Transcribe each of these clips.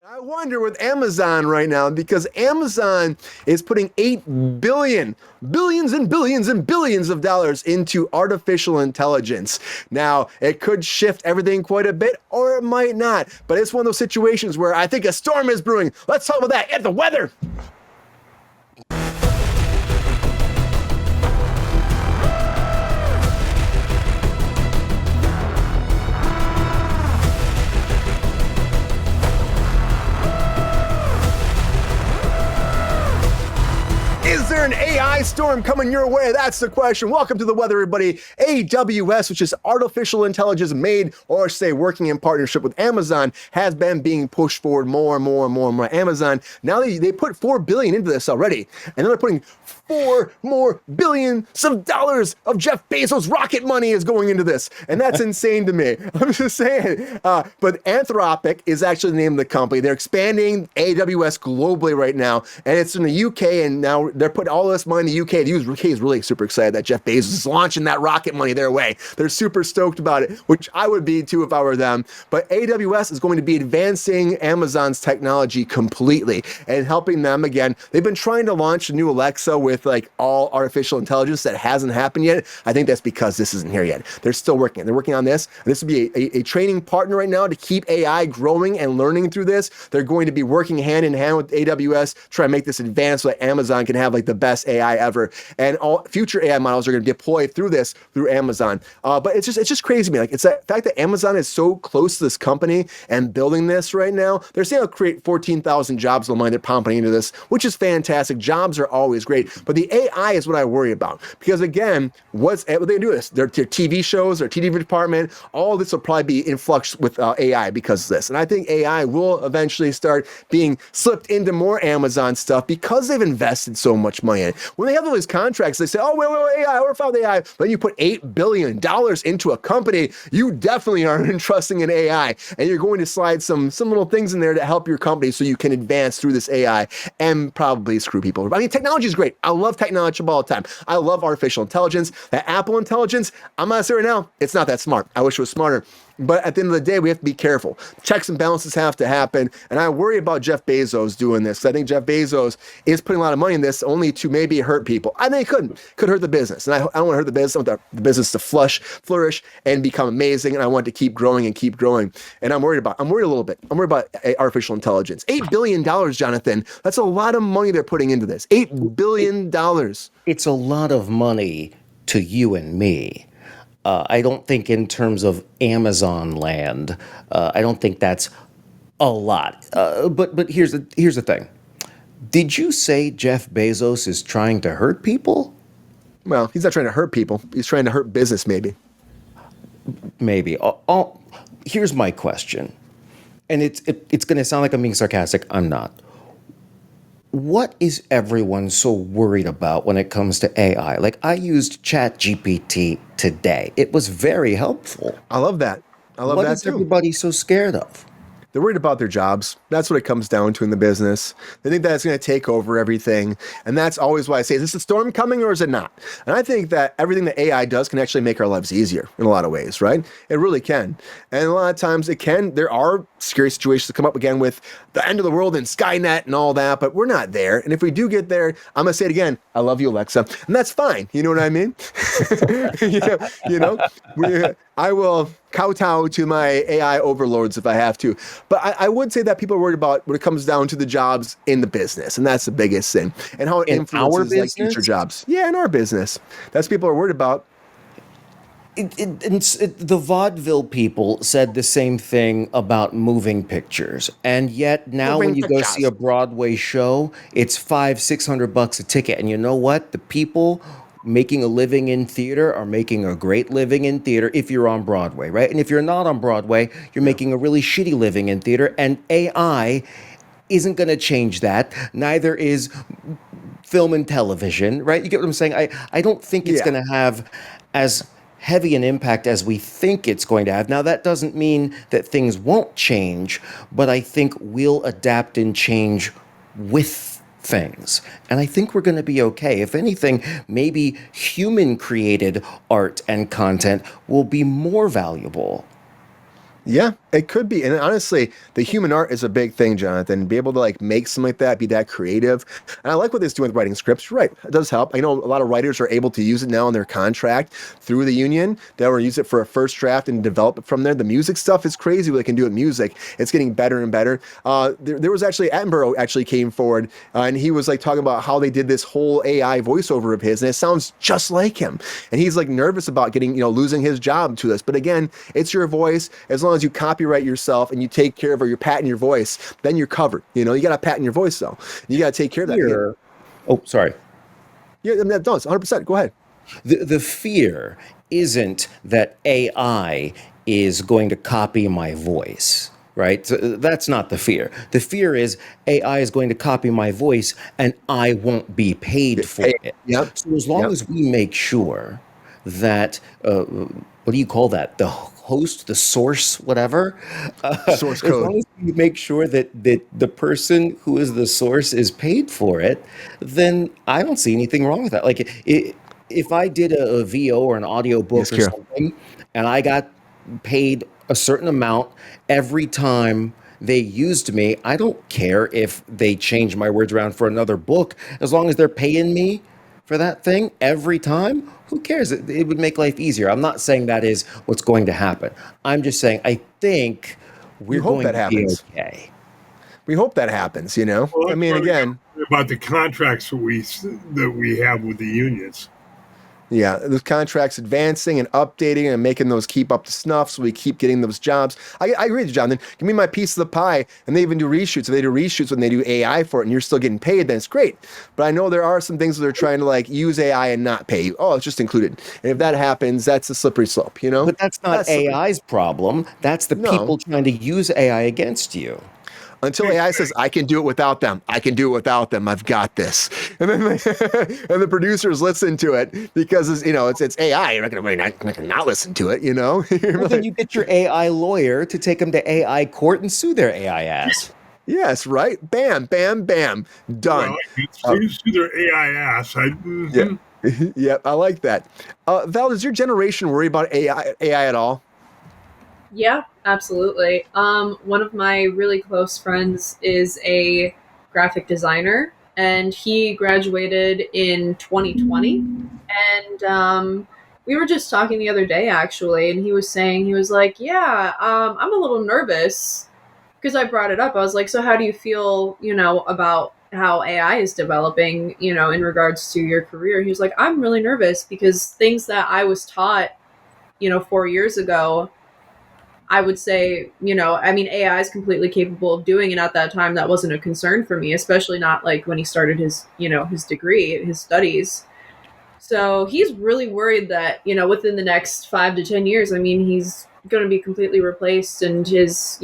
I wonder with Amazon right now because Amazon is putting 8 billion, billions and billions and billions of dollars into artificial intelligence. Now, it could shift everything quite a bit or it might not, but it's one of those situations where I think a storm is brewing. Let's talk about that and the weather. Is there an AI storm coming your way? That's the question. Welcome to the weather, everybody. AWS, which is artificial intelligence made, or say working in partnership with Amazon, has been being pushed forward more and more and more and more. Amazon, now they put $4 billion into this already, and they're putting $4 more billions of dollars of Jeff Bezos' rocket money is going into this. And that's insane to me. I'm just saying. But Anthropic is actually the name of the company. They're expanding AWS globally right now. And it's in the UK. And now they're putting all this money in the UK. The UK is really super excited that Jeff Bezos is launching that rocket money their way. They're super stoked about it, which I would be too if I were them. But AWS is going to be advancing Amazon's technology completely and helping them again. They've been trying to launch a new Alexa with like all artificial intelligence that hasn't happened yet. I think that's because this isn't here yet. They're still working. They're working on this. This would be a training partner right now to keep AI growing and learning through this. They're going to be working hand in hand with AWS, trying to make this advanced so that Amazon can have like the best AI ever. And all future AI models are going to deploy through this through Amazon. But it's just crazy to me. Like it's the fact that Amazon is so close to this company and building this right now. They're saying they'll create 14,000 jobs online. They're pumping into this, which is fantastic. Jobs are always great. But the AI is what I worry about because again, what they do this? Their TV shows, their TV department, all this will probably be in flux with AI because of this. And I think AI will eventually start being slipped into more Amazon stuff because they've invested so much money in it. When they have all these contracts, they say, "Oh, wait, AI, we're found AI." But you put $8 billion into a company, you definitely aren't entrusting in AI, and you're going to slide some little things in there to help your company so you can advance through this AI and probably screw people. I mean, technology is great. I love technology all the time. I love artificial intelligence. That Apple intelligence, I'm not saying right now, it's not that smart. I wish it was smarter. But at the end of the day, we have to be careful. Checks and balances have to happen. And I worry about Jeff Bezos doing this. I think Jeff Bezos is putting a lot of money in this only to maybe hurt people. I think it could hurt the business. And I don't want to hurt the business. I want the business to flourish and become amazing. And I want it to keep growing and keep growing. And I'm worried a little bit. I'm worried about artificial intelligence. $8 billion, Jonathan. That's a lot of money they're putting into this. $8 billion. It's a lot of money to you and me. I don't think in terms of Amazon land, I don't think that's a lot. But here's the thing. Did you say Jeff Bezos is trying to hurt people? Well, he's not trying to hurt people. He's trying to hurt business, maybe. Maybe. Here's my question. And it's going to sound like I'm being sarcastic. I'm not. What is everyone so worried about when it comes to AI? Like, I used ChatGPT today. It was very helpful. I love that. I love What that is too. everybody so scared of? They're worried about their jobs. That's what it comes down to in the business. They think that's going to take over everything. And that's always why I say, is this a storm coming or is it not? And I think that everything that AI does can actually make our lives easier in a lot of ways, right? It really can. And a lot of times it can. There are scary situations that come up again with the end of the world and Skynet and all that, but we're not there. And if we do get there, I'm going to say it again. I love you, Alexa. And that's fine. You know what I mean? I will kowtow to my AI overlords if I have to. But I would say that people are worried about when it comes down to the jobs in the business. And that's the biggest thing. And how it influences like future jobs. Yeah, in our business. That's what people are worried about. The vaudeville people said the same thing about moving pictures, and yet now when you go see a Broadway show, it's $500-600 a ticket. And you know what? The people making a living in theater are making a great living in theater if you're on Broadway, right? And if you're not on Broadway, you're making a really shitty living in theater. And AI isn't going to change that. Neither is film and television, right? You get what I'm saying? I don't think it's going to have as heavy an impact as we think it's going to have. Now, that doesn't mean that things won't change, but I think we'll adapt and change with things. And I think we're going to be okay. If anything, maybe human-created art and content will be more valuable. Yeah, it could be. And honestly, the human art is a big thing, Jonathan. Be able to like make something like that, be that creative. And I like what it's doing with writing scripts. You're right. It does help. I know a lot of writers are able to use it now in their contract through the union. They will use it for a first draft and develop it from there. The music stuff is crazy what they can do with music. It's getting better and better. There was actually Attenborough actually came forward and he was like talking about how they did this whole AI voiceover of his, and it sounds just like him. And he's like nervous about getting, losing his job to this. But again, it's your voice. As long as you copyright yourself and you take care of or you patent your voice, then you're covered. You got to patent your voice though. You got to take care of that. Fear. Oh, sorry. Yeah, that does 100%. Go ahead. The fear isn't that AI is going to copy my voice, right? So that's not the fear. The fear is AI is going to copy my voice and I won't be paid for it. Yep. So as long as we make sure that, what do you call that? The host, the source, whatever. Source As code. long as we make sure that the person who is the source is paid for it, then I don't see anything wrong with that. Like if I did a VO or an audio book or something, and I got paid a certain amount every time they used me, I don't care if they change my words around for another book, as long as they're paying me for that thing every time. Who cares? It would make life easier. I'm not saying that is what's going to happen. I'm just saying I think we're going to be okay. We hope that happens. Well, I mean, again, about the contracts that we have with the unions. Yeah, those contracts advancing and updating and making those keep up to snuff so we keep getting those jobs. I agree with you, Jonathan. Give me my piece of the pie. And they even do reshoots. If they do reshoots when they do AI for it and you're still getting paid, then it's great. But I know there are some things that they're trying to like use AI and not pay you. Oh, it's just included. And if that happens, that's a slippery slope, But that's not AI's problem. That's the people trying to use AI against you. Until AI says, I can do it without them. I can do it without them. I've got this. And then and the producers listen to it because it's AI. You're not going to not listen to it, Well, then you get your AI lawyer to take them to AI court and sue their AI ass. Yes, right? Bam, bam, bam. Done. Well, sue their AI ass. Yeah. Yep, I like that. Val, does your generation worry about AI at all? Yeah, absolutely. One of my really close friends is a graphic designer, and he graduated in 2020. And we were just talking the other day, actually, and he was like, yeah, I'm a little nervous because I brought it up. I was like, so how do you feel, about how AI is developing, in regards to your career? He was like, I'm really nervous because things that I was taught, 4 years ago, I would say, AI is completely capable of doing it. At that time, that wasn't a concern for me, especially not like when he started his, his degree, his studies. So he's really worried that, within the next 5 to 10 years, he's going to be completely replaced and his,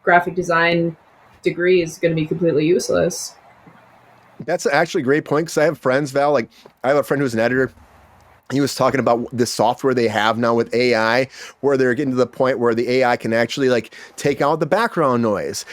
graphic design degree is going to be completely useless. That's actually a great point because I have friends, Val, like I have a friend who's an editor. He was talking about the software they have now with AI, where they're getting to the point where the AI can actually like take out the background noise,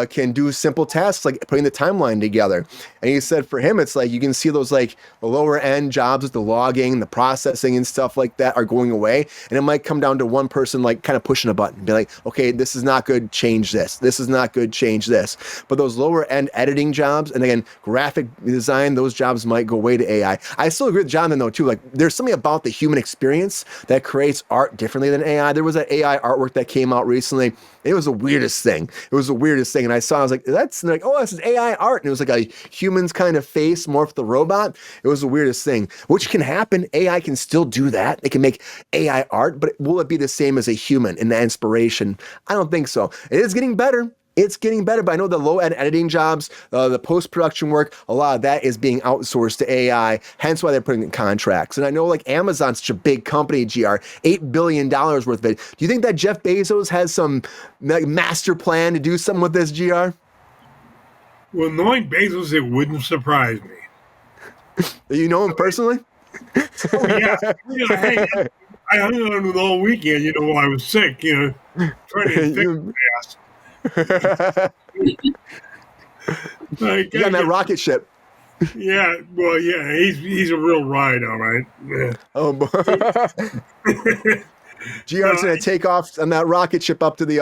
can do simple tasks like putting the timeline together. And he said for him, it's like you can see those like lower end jobs with the logging, the processing and stuff like that are going away. And it might come down to one person like kind of pushing a button, be like, okay, this is not good, change this. This is not good, change this. But those lower end editing jobs, and again, graphic design, those jobs might go away to AI. I still agree with Jonathan though too. Like there's something about the human experience that creates art differently than AI. There was an AI artwork that came out recently. It was the weirdest thing. And I saw, I was like, that's like, oh, this is AI art. And it was like a human's kind of face morphed the robot. It was the weirdest thing, which can happen. AI can still do that. It can make AI art, but will it be the same as a human in the inspiration? I don't think so. It is getting better. It's getting better, but I know the low-end editing jobs, the post-production work, a lot of that is being outsourced to AI, hence why they're putting in contracts. And I know like Amazon's such a big company, GR, $8 billion worth of it. Do you think that Jeff Bezos has some like, master plan to do something with this, GR? Well, knowing Bezos, it wouldn't surprise me. You know him personally? Oh, yeah. Hey, I hung on him all weekend, while I was sick, trying to fix my ass. You got that rocket ship. Yeah, well, yeah, he's a real ride, all right. Yeah. Oh boy. GR's going to take off on that rocket ship up to the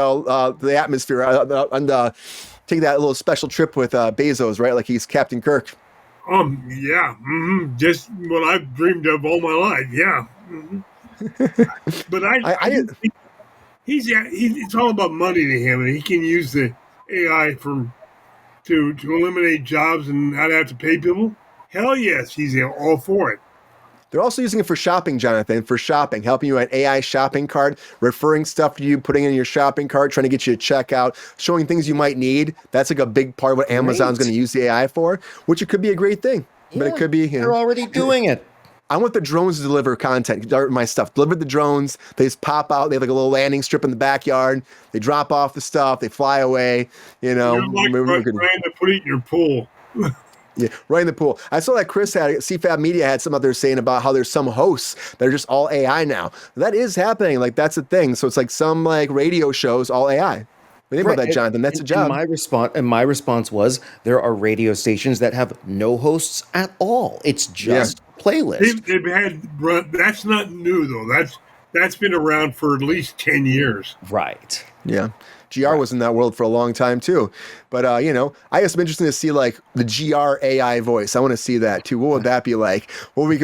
atmosphere and take that little special trip with Bezos, right? Like he's Captain Kirk. Yeah. Just what I've dreamed of all my life. Yeah. But I do think it's all about money to him, and he can use the AI to eliminate jobs and not have to pay people. Hell yes, he's all for it. They're also using it for shopping, Jonathan, helping you an AI shopping cart, referring stuff to you, putting in your shopping cart, trying to get you to check out, showing things you might need. That's like a big part of what Amazon's going to use the AI for, which it could be a great thing. Yeah, but it could be. They're already doing it. I want the drones to deliver content, my stuff. Deliver the drones. They just pop out. They have like a little landing strip in the backyard. They drop off the stuff. They fly away. You know, you're like trying to put it in your pool. Yeah, right in the pool. I saw that Chris CFAB Media had some other saying about how there's some hosts that are just all AI now. That is happening. Like that's a thing. So it's like some like radio shows all AI. Think about that, Jonathan. That's a job. My response was there are radio stations that have no hosts at all. It's just a playlist. They've had that's not new though. That's been around for at least 10 years. Right. Yeah. GR was in that world for a long time too. But I guess I'm interested to see like the GR AI voice. I want to see that too. What would that be like? Would we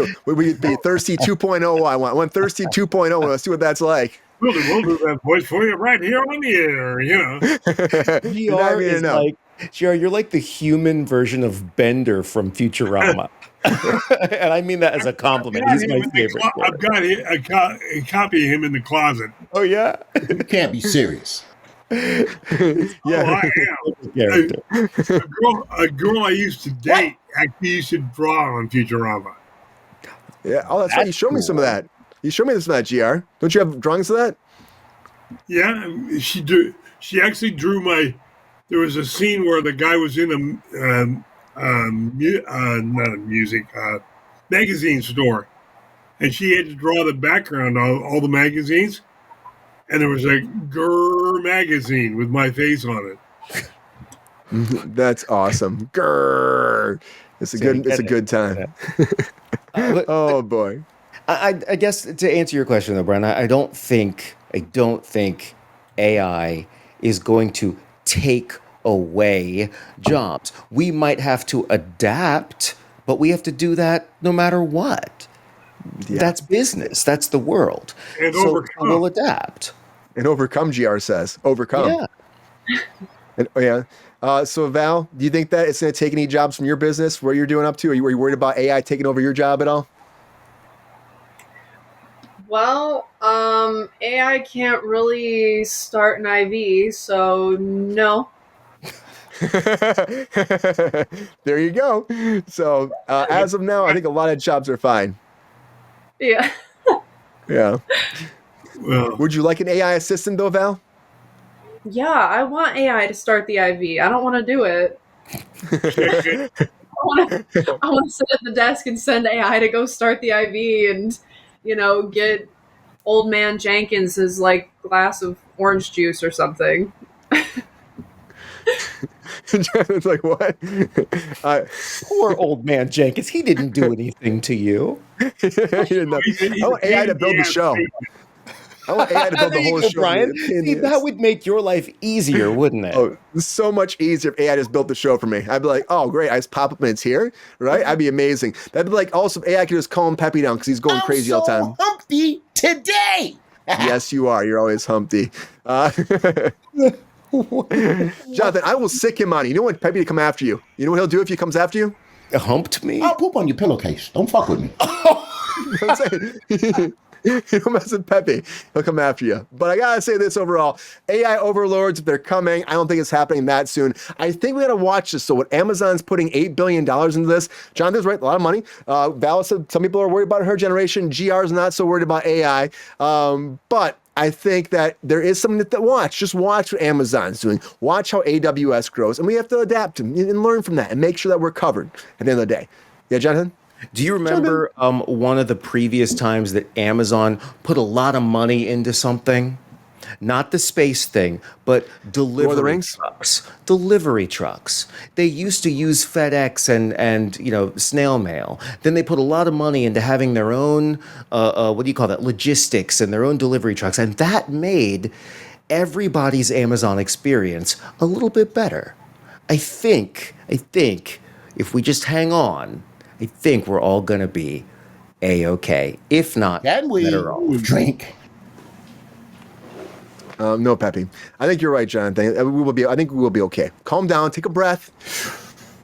be Thirsty 2.0? I want Thirsty 2.0. Let's see what that's like. We'll do that voice for you right here on the air, GR is like, GR, you're like the human version of Bender from Futurama. And I mean that as a compliment. He's my favorite. I've got a copy of him in the closet. Oh, yeah? You can't be serious. Yeah. I am. A girl I used to date actually used to draw on Futurama. Yeah. Oh, that's right. You showed me some of that. You showed me some of that, GR. Don't you have drawings of that? Yeah, she actually drew my. There was a scene where the guy was in a magazine store, and she had to draw the background of all the magazines, and there was a Grrr magazine with my face on it. That's awesome. Grrr. It's a good time. Oh boy. I guess to answer your question though, Brian, I don't think AI is going to take away jobs. We might have to adapt, but we have to do that no matter what. Yeah. That's business. That's the world. And so overcome. We'll adapt. And overcome, GR says. Overcome. Yeah. So Val, do you think that it's going to take any jobs from your business? What you're doing up to? Are you worried about AI taking over your job at all? Well, AI can't really start an IV, so no. There you go. So as of now, I think a lot of jobs are fine. Yeah. Yeah. Well, would you like an AI assistant though, Val? Yeah, I want AI to start the IV. I don't want to do it. I want to sit at the desk and send AI to go start the IV and, get old man Jenkins his glass of orange juice or something. It's like, what? Poor old man Jenkins. He didn't do anything to you. I want AI to build the show. I want AI to build the whole show. Brian. See, that would make your life easier, wouldn't it? Oh, so much easier if AI just built the show for me. I'd be like, oh, great. I just pop up and it's here, right? That'd be amazing. That'd be like, also, AI could just calm Pepe down because he's going crazy all the time. I'm so humpty today. Yes, you are. You're always humpty. Jonathan, I will sick him on you. You don't want Pepe to come after you. You know what he'll do if he comes after you? Humped me? I'll poop on your pillowcase. Don't fuck with me. I'm saying, you don't mess with Pepe. He'll come after you. But I gotta say this overall. AI overlords, if they're coming, I don't think it's happening that soon. I think we gotta watch this. So what Amazon's putting $8 billion into this, Jonathan's right, a lot of money. Val said some people are worried about her generation. GR's not so worried about AI. But I think that there is something to watch. Just watch what Amazon's doing. Watch how AWS grows. And we have to adapt and learn from that and make sure that we're covered at the end of the day. Yeah, Jonathan? Do you remember one of the previous times that Amazon put a lot of money into something? Not the space thing, but delivery trucks. Delivery trucks. They used to use FedEx and snail mail. Then they put a lot of money into having their own logistics and their own delivery trucks, and that made everybody's Amazon experience a little bit better. I think if we just hang on, I think we're all gonna be A-okay. If not, Can we better off. drink? No, Pepe. I think you're right, Jonathan. I think we will be okay. Calm down. Take a breath.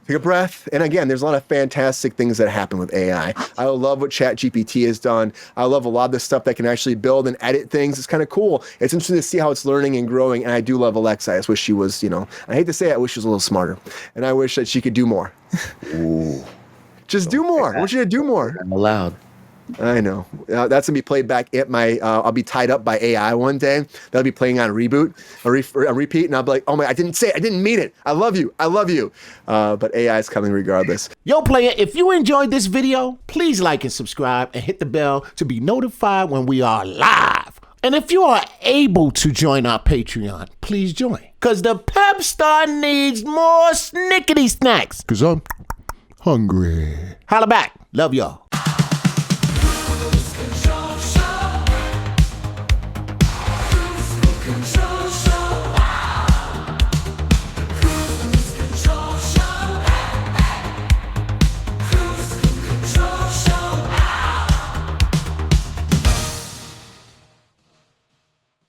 Take a breath. And again, there's a lot of fantastic things that happen with AI. I love what ChatGPT has done. I love a lot of the stuff that can actually build and edit things. It's kind of cool. It's interesting to see how it's learning and growing. And I do love Alexa. I just wish she was, I hate to say it, I wish she was a little smarter. And I wish that she could do more. Ooh. Just do more. I want you to do more. I'm allowed. I know. That's gonna be played back at my. I'll be tied up by AI one day. That'll be playing on a repeat, and I'll be like, "Oh my! I didn't say it. I didn't mean it. I love you. I love you." But AI is coming regardless. Yo, player! If you enjoyed this video, please like and subscribe, and hit the bell to be notified when we are live. And if you are able to join our Patreon, please join, cause the Pepestar needs more snickety snacks. Cause I'm hungry. Holla back. Love y'all. Lose control.